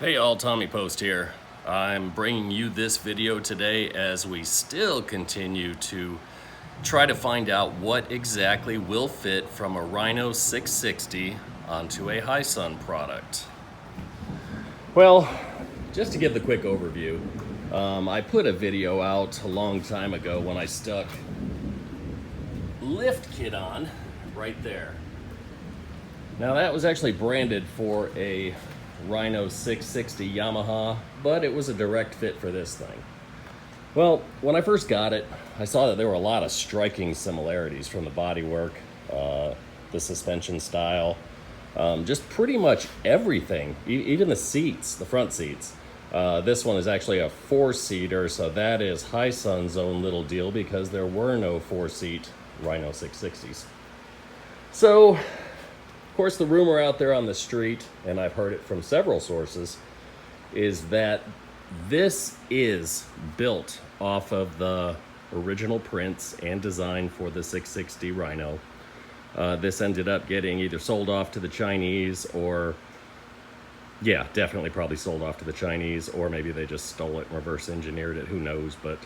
Hey all, Tommy Post here. I'm bringing you this video today as we still continue to try to find out what exactly will fit from a Rhino 660 onto a Hisun product. Well, just to give the quick overview, I put a video out a long time ago when I stuck lift kit on right there. Now that was actually branded for a Rhino 660 Yamaha, but it was a direct fit for this thing. Well, when I first got it, I saw that there were a lot of striking similarities from the bodywork, the suspension style, just pretty much everything, even the seats, the front seats. This one is actually a 4-seater, so that is Hisun's own little deal because there were no 4-seat Rhino 660s. So, of course, the rumor out there on the street, and I've heard it from several sources, is that this is built off of the original prints and design for the 660 Rhino. This ended up getting either sold off to the Chinese or, yeah, definitely probably sold off to the Chinese, or maybe they just stole it and reverse engineered it, who knows, but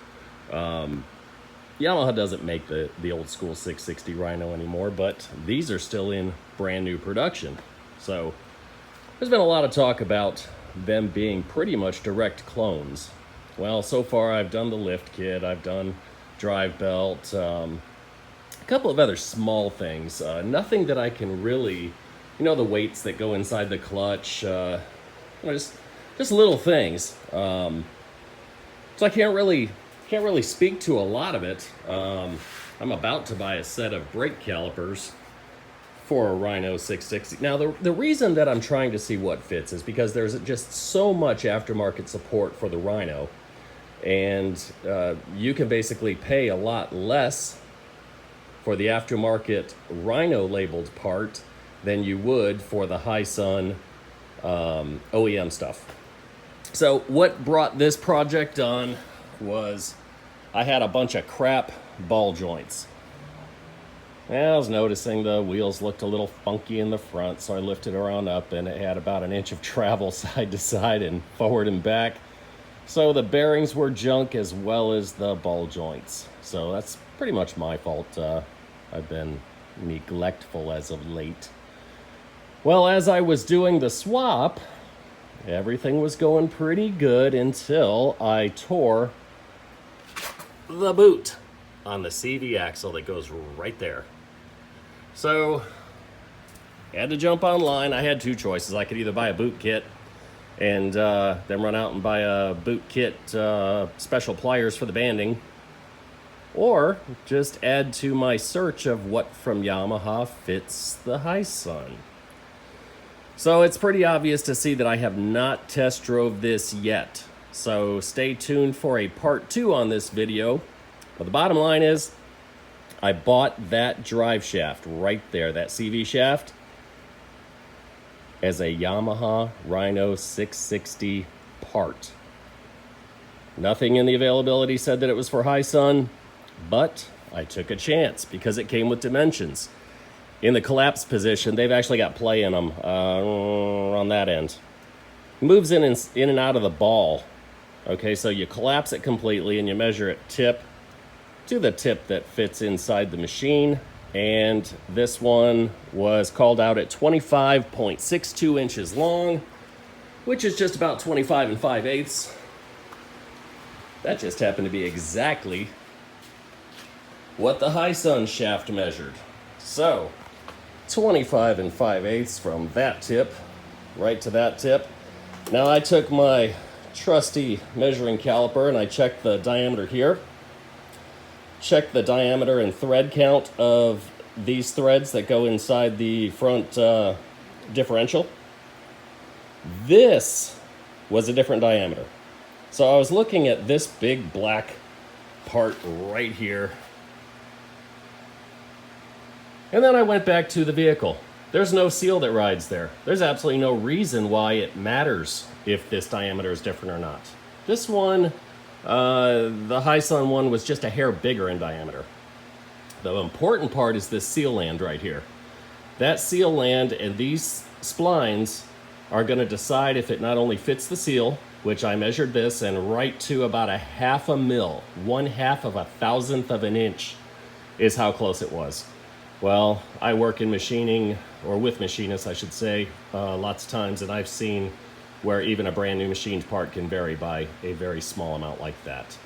Yamaha doesn't make the old school 660 Rhino anymore, but these are still in brand new production. So there's been a lot of talk about them being pretty much direct clones. Well, so far I've done the lift kit, I've done drive belt, a couple of other small things, nothing that I can really, the weights that go inside the clutch, just little things. So I can't really speak to a lot of it. I'm about to buy a set of brake calipers for a Rhino 660. Now, the reason that I'm trying to see what fits is because there's just so much aftermarket support for the Rhino, and you can basically pay a lot less for the aftermarket Rhino labeled part than you would for the Hisun OEM stuff. So what brought this project on was I had a bunch of crap ball joints. And I was noticing the wheels looked a little funky in the front, so I lifted her on up and it had about an inch of travel side to side and forward and back. So the bearings were junk as well as the ball joints. So that's pretty much my fault. I've been neglectful as of late. Well, as I was doing the swap, everything was going pretty good until I tore the boot on the CV axle that goes right there. So I had to jump online. I had two choices. I could either buy a boot kit and then run out and buy a boot kit special pliers for the banding, or just add to my search of what from Yamaha fits the Hisun. So it's pretty obvious to see that I have not test drove this yet. So stay tuned for a part 2 on this video. But the bottom line is, I bought that drive shaft right there, that CV shaft, as a Yamaha Rhino 660 part. Nothing in the availability said that it was for Hisun, but I took a chance because it came with dimensions. In the collapse position, they've actually got play in them on that end. It moves in and out of the ball. Okay, so you collapse it completely and you measure it tip to the tip that fits inside the machine. And this one was called out at 25.62 inches long, which is just about 25 5/8. That just happened to be exactly what the Hisun shaft measured. So 25 5/8 from that tip right to that tip. Now I took my trusty measuring caliper and I checked the diameter here. Checked the diameter and thread count of these threads that go inside the front differential. This was a different diameter. So I was looking at this big black part right here. And then I went back to the vehicle. There's no seal that rides there. There's absolutely no reason why it matters if this diameter is different or not. This one, the Hisun one, was just a hair bigger in diameter. The important part is this seal land right here. That seal land and these splines are going to decide if it not only fits the seal, which I measured this, and right to about a 1/2 mil, 1/2 of a thousandth of an inch is how close it was. Well, I work in machining, or with machinists, I should say, lots of times, and I've seen where even a brand new machined part can vary by a very small amount like that.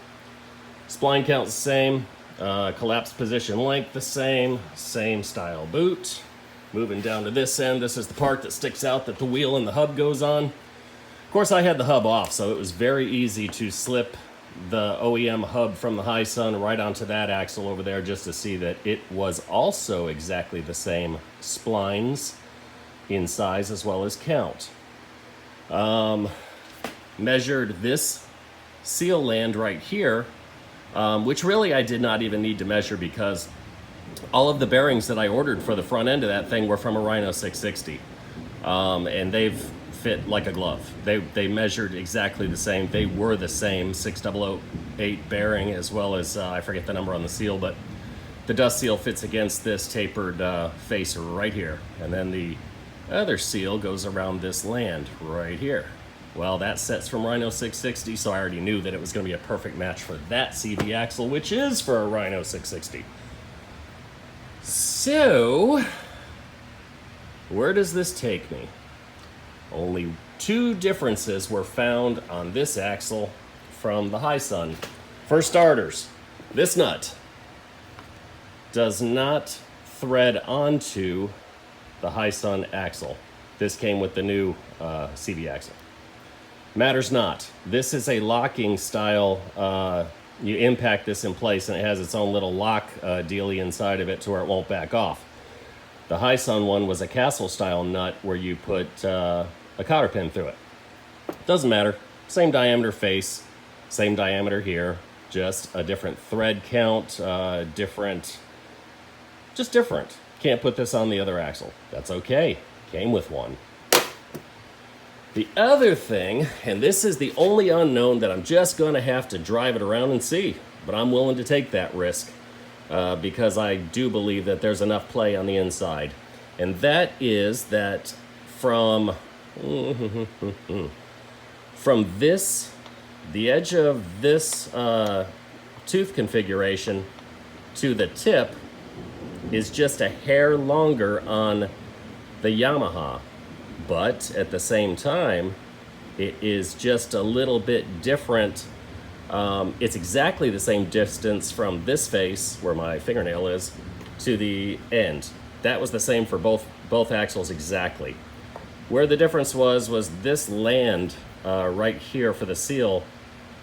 Spline count the same, collapse position length the same style boot. Moving down to this end, this is the part that sticks out that the wheel and the hub goes on. Of course, I had the hub off, so it was very easy to slip the OEM hub from the Hisun right onto that axle over there just to see that it was also exactly the same splines in size as well as count. Measured this seal land right here, which really I did not even need to measure because all of the bearings that I ordered for the front end of that thing were from a Rhino 660. And they've fit like a glove. They measured exactly the same. They were the same 6008 bearing as well as, I forget the number on the seal, but the dust seal fits against this tapered face right here. And then the other seal goes around this land right here. Well, that set's from Rhino 660, so I already knew that it was going to be a perfect match for that CV axle, which is for a Rhino 660. So, where does this take me? Only 2 differences were found on this axle from the Hisun. For starters, this nut does not thread onto the Hisun axle. This came with the new CV axle. Matters not. This is a locking style. You impact this in place and it has its own little lock dealie inside of it to where it won't back off. The Hisun one was a castle style nut where you put a cotter pin through it. Doesn't matter. Same diameter face, same diameter here, just a different thread count, different. Can't put this on the other axle. That's okay. Came with one. The other thing, and this is the only unknown that I'm just going to have to drive it around and see, but I'm willing to take that risk because I do believe that there's enough play on the inside. And that is that from this, the edge of this tooth configuration to the tip is just a hair longer on the Yamaha. But at the same time, it is just a little bit different. It's exactly the same distance from this face, where my fingernail is, to the end. That was the same for both axles exactly. Where the difference was this land right here for the seal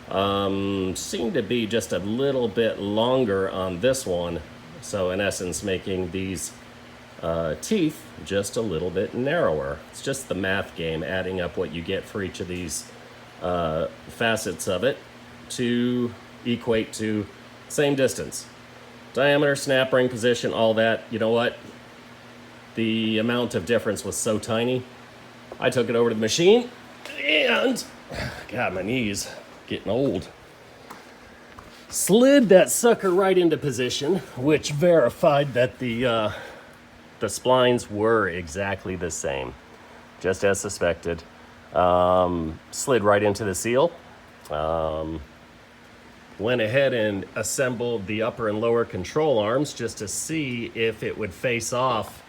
seemed to be just a little bit longer on this one. So in essence, making these teeth just a little bit narrower. It's just the math game, adding up what you get for each of these facets of it to equate to same distance. Diameter, snap ring position, all that. You know what? The amount of difference was so tiny. I took it over to the machine and, God, my knees getting old. Slid that sucker right into position, which verified that the splines were exactly the same, just as suspected. Slid right into the seal. Went ahead and assembled the upper and lower control arms just to see if it would face off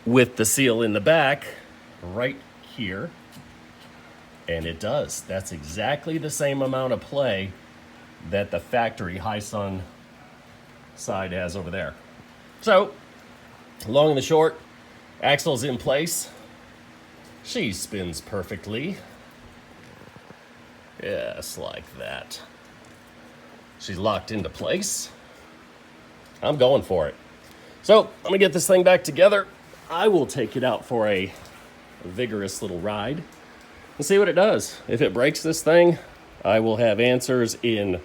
with the seal in the back right here. And it does. That's exactly the same amount of play that the factory Hisun side has over there. So, long and the short, axle's in place. She spins perfectly. Yes, like that. She's locked into place. I'm going for it. So, I'm gonna get this thing back together. I will take it out for a vigorous little ride and see what it does. If it breaks this thing, I will have answers in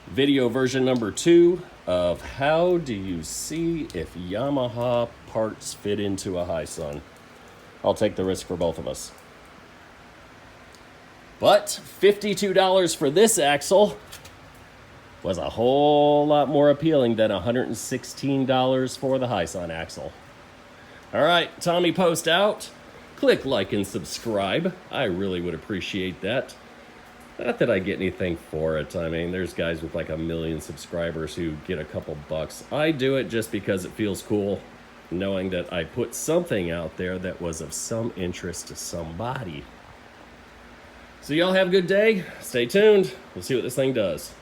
video version number 2 of how do you see if Yamaha parts fit into a Hisun. I'll take the risk for both of us. But $52 for this axle was a whole lot more appealing than $116 for the Hisun axle. All right, Tommy Post out. click like and subscribe. I really would appreciate that. Not that I get anything for it. I mean, there's guys with like 1 million subscribers who get a couple bucks. I do it just because it feels cool, knowing that I put something out there that was of some interest to somebody. So y'all have a good day. Stay tuned. We'll see what this thing does.